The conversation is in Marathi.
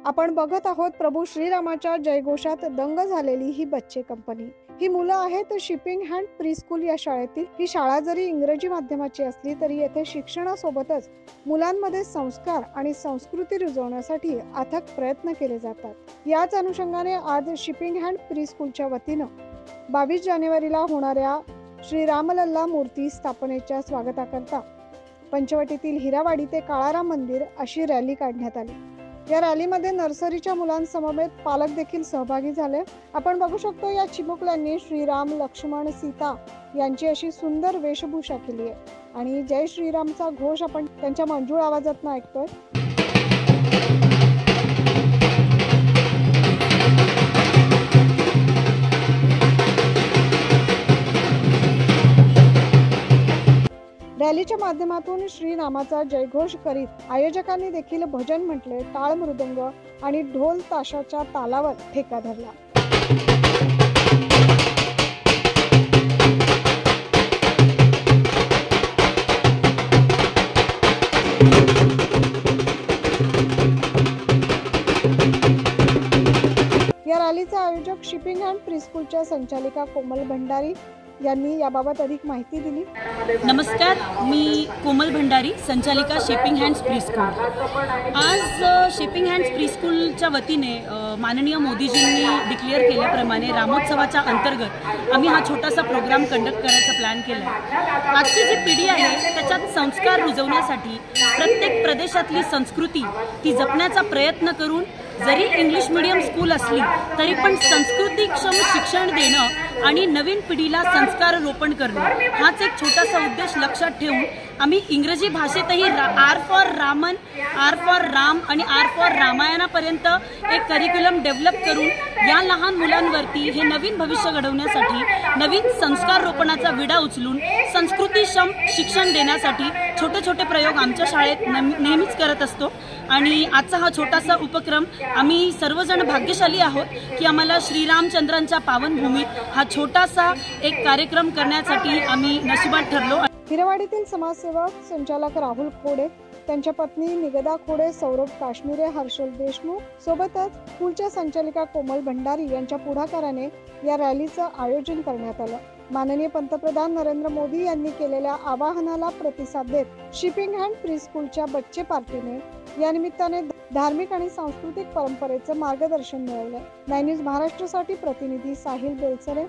आपण बघत आहोत प्रभू श्रीरामाच्या जयघोषात दंग झालेली ही बच्चे कंपनी। ही मुलं आहेत शिपिंग हँड प्रीस्कूल या शाळेतील। ही शाळा जरी इंग्रजी माध्यमाची असली तरी येथे शिक्षणासोबतच मुलांमध्ये संस्कार आणि संस्कृती रुजवण्यासाठी अथक प्रयत्न केले जातात। याच अनुषंगाने आज शिपिंग हँड प्रीस्कूलच्या वतीनं 22 जानेवारीला होणाऱ्या श्री रामलल्ला मूर्ती स्थापनेच्या स्वागताकरता पंचवटीतील हिरावाडी ते काळाराम मंदिर अशी रॅली काढण्यात आली। या रॅलीमध्ये नर्सरीच्या मुलांसमवेत पालक देखील सहभागी झाले। आपण बघू शकतो या चिमुकल्यांनी श्रीराम लक्ष्मण सीता यांची अशी सुंदर वेशभूषा केली आहे आणि जय श्रीरामचा घोष आपण त्यांच्या मंजूळ आवाजात ऐकतोय। रॅलीच्या माध्यमातून श्रीरामाचा जयघोष करीत आयोजकांनी देखील भजन म्हटले, टाळ मृदंग आणि ढोल ताशाच्या तालावर ठेका धरला। या रॅलीचे आयोजक शिपिंग अँड प्रीस्कूलच्या संचालिका कोमल भंडारी यांनी याबाबत अधिक माहिती दिली। नमस्कार, मी कोमल भंडारी, संचालिका शिपिंग हँड्स प्रीस्कूल। आज शिपिंग हँड्स प्रीस्कूलच्या वतीने माननीय मोदीजींनी डिक्लेअर केल्याप्रमाणे रामोत्सवाच्या अंतर्गत आम्ही हा छोटासा प्रोग्राम कंडक्ट करायचा प्लॅन केला आहे। आजची जी पिढी आहे त्याच्यात संस्कार रुजवण्यासाठी प्रत्येक प्रदेशातली संस्कृती ती जपण्याचा प्रयत्न करून जरी इंग्लिश मीडियम स्कूल असली तरी पण संस्कृतीक्षम शिक्षण देणं आणि नवीन पिढीला संस्कार रोपण करणे हाच एक छोटासा उद्देश लक्षात ठेवून आम्ही इंग्रजी भाषेतही R for Raman, R for Ram आणि आर फॉर रामायणापर्यंत एक करिक्युलम डेव्हलप करून या लहान मुलांवरती हे नवीन भविष्य घडवण्यासाठी नवीन संस्कार रोपणाचा विडा उचलून संस्कृतीक्षम शिक्षण देण्यासाठी छोटे छोटे प्रयोग आमच्या शाळेत नेहमीच करत असतो। आणि आजचा हा छोटासा उपक्रम आम्ही सर्वजण भाग्यशाली आहोत की आम्हाला श्रीरामचंद्रांच्या पावनभूमीत हा छोटासा एक कार्यक्रम करण्यासाठी आम्ही नशिबात ठरलो। हिरावाडीतील समाजसेवक संचालक राहुल खोडे, त्यांच्या पत्नी निगदा खोडे, सौरभ काश्मीरे, हर्षल देशमुख सोबतच स्कूलच्या संचालिका कोमल भंडारी यांच्या पुढाकाराने या रॅलीचं आयोजन करण्यात आलं। माननीय पंतप्रधान नरेंद्र मोदी यांनी केलेल्या आवाहनाला प्रतिसाद देत शिपिंग हँड प्रीस्कूलच्या बच्चे पार्टीने या निमित्ताने धार्मिक आणि सांस्कृतिक परंपरेचं मार्गदर्शन मिळवलं। 9 न्यूज महाराष्ट्रासाठी प्रतिनिधी साहिल बेलसरे।